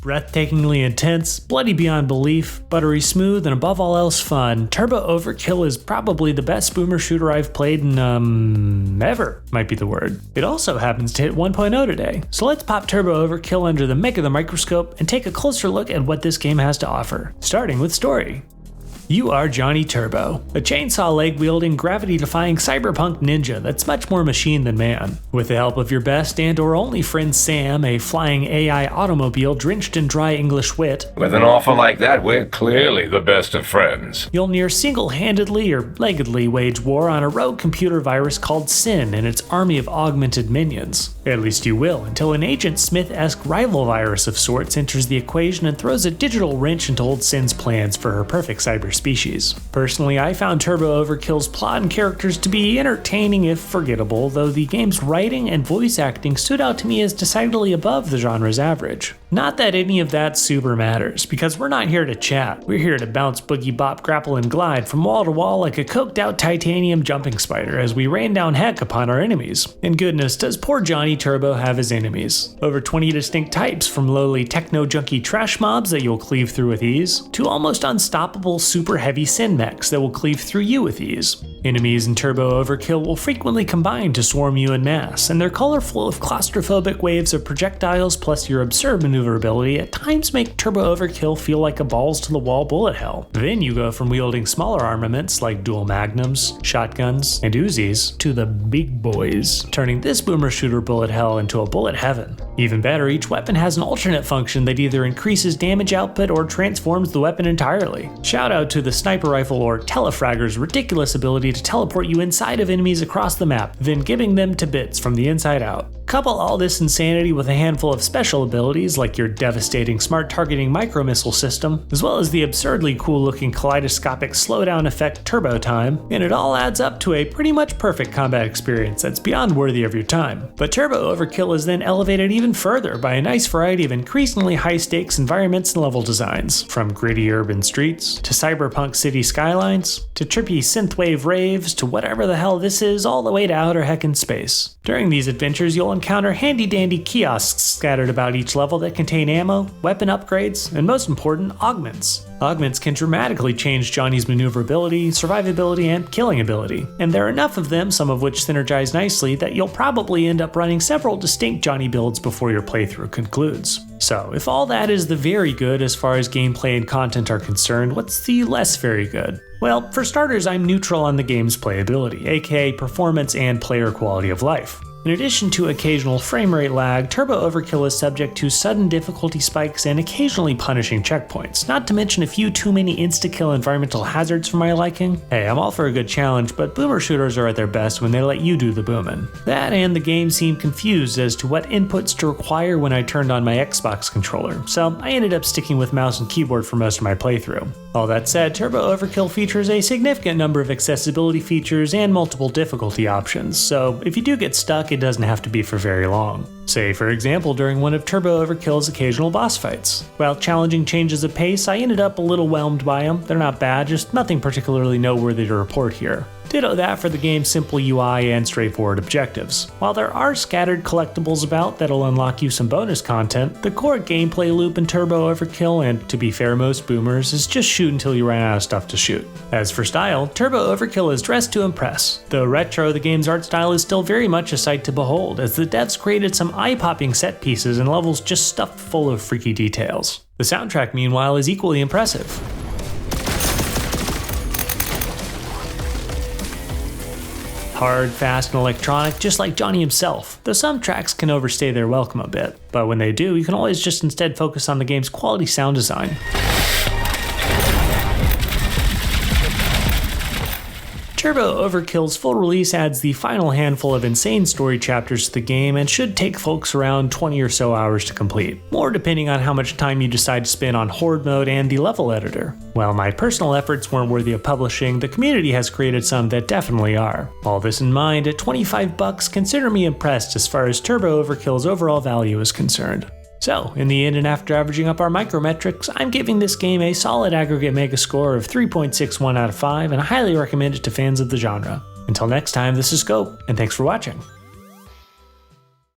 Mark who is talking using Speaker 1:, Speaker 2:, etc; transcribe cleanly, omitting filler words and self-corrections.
Speaker 1: Breathtakingly intense, bloody beyond belief, buttery smooth, and above all else fun, Turbo Overkill is probably the best boomer shooter I've played in, ever, might be the word. It also happens to hit 1.0 today, so let's pop Turbo Overkill under the mega the microscope and take a closer look at what this game has to offer, starting with story. You are Johnny Turbo, a chainsaw leg-wielding, gravity-defying cyberpunk ninja that's much more machine than man. With the help of your best and or only friend Sam, a flying AI automobile drenched in dry English wit,
Speaker 2: with an offer like that, we're clearly the best of friends.
Speaker 1: You'll near single-handedly or leggedly wage war on a rogue computer virus called Sin and its army of augmented minions. At least you will, until an Agent Smith-esque rival virus of sorts enters the equation and throws a digital wrench into old Sin's plans for her perfect cyberspecies. Personally, I found Turbo Overkill's plot and characters to be entertaining if forgettable, though the game's writing and voice acting stood out to me as decidedly above the genre's average. Not that any of that super matters, because we're not here to chat, we're here to bounce, boogie, bop, grapple, and glide from wall to wall like a coked out titanium jumping spider as we rain down heck upon our enemies. And goodness, does poor Johnny Turbo have his enemies. Over 20 distinct types, from lowly techno-junky trash mobs that you'll cleave through with ease, to almost unstoppable super heavy sin mechs that will cleave through you with ease. Enemies in Turbo Overkill will frequently combine to swarm you en masse, and their colorful of claustrophobic waves of projectiles plus your absurd maneuverability at times make Turbo Overkill feel like a balls-to-the-wall bullet hell. Then you go from wielding smaller armaments like dual magnums, shotguns, and Uzis to the big boys, turning this boomer shooter bullet hell into a bullet heaven. Even better, each weapon has an alternate function that either increases damage output or transforms the weapon entirely. Shout out to the sniper rifle or telefragger's ridiculous ability to teleport you inside of enemies across the map, then giving them to bits from the inside out. Couple all this insanity with a handful of special abilities like your devastating smart targeting micro missile system, as well as the absurdly cool looking kaleidoscopic slowdown effect Turbo Time, and it all adds up to a pretty much perfect combat experience that's beyond worthy of your time. But Turbo Overkill is then elevated even further by a nice variety of increasingly high stakes environments and level designs, from gritty urban streets, to cyberpunk city skylines, to trippy synthwave raves, to whatever the hell this is, all the way to outer heckin' space. During these adventures, you'll encounter handy-dandy kiosks scattered about each level that contain ammo, weapon upgrades, and most important, augments. Augments can dramatically change Johnny's maneuverability, survivability, and killing ability, and there are enough of them, some of which synergize nicely, that you'll probably end up running several distinct Johnny builds before your playthrough concludes. So, if all that is the very good as far as gameplay and content are concerned, what's the less very good? Well, for starters, I'm neutral on the game's playability, aka performance and player quality of life. In addition to occasional frame rate lag, Turbo Overkill is subject to sudden difficulty spikes and occasionally punishing checkpoints, not to mention a few too many insta-kill environmental hazards for my liking. Hey, I'm all for a good challenge, but boomer shooters are at their best when they let you do the boomin'. That and the game seemed confused as to what inputs to require when I turned on my Xbox controller, so I ended up sticking with mouse and keyboard for most of my playthrough. All that said, Turbo Overkill features a significant number of accessibility features and multiple difficulty options, so if you do get stuck, it doesn't have to be for very long. Say, for example, during one of Turbo Overkill's occasional boss fights. While challenging changes of pace, I ended up a little whelmed by them. They're not bad, just nothing particularly noteworthy to report here. Ditto that for the game's simple UI and straightforward objectives. While there are scattered collectibles about that'll unlock you some bonus content, the core gameplay loop in Turbo Overkill, and to be fair most boomers, is just shoot until you run out of stuff to shoot. As for style, Turbo Overkill is dressed to impress. Though retro, the game's art style is still very much a sight to behold, as the devs created some eye-popping set pieces and levels just stuffed full of freaky details. The soundtrack, meanwhile, is equally impressive. Hard, fast, and electronic, just like Johnny himself, though some tracks can overstay their welcome a bit. But when they do, you can always just instead focus on the game's quality sound design. Turbo Overkill's full release adds the final handful of insane story chapters to the game and should take folks around 20 or so hours to complete, more depending on how much time you decide to spend on Horde mode and the level editor. While my personal efforts weren't worthy of publishing, the community has created some that definitely are. All this in mind, at $25, consider me impressed as far as Turbo Overkill's overall value is concerned. So, in the end and after averaging up our micrometrics, I'm giving this game a solid aggregate mega score of 3.61 out of 5, and I highly recommend it to fans of the genre. Until next time, this is Scope, and thanks for watching.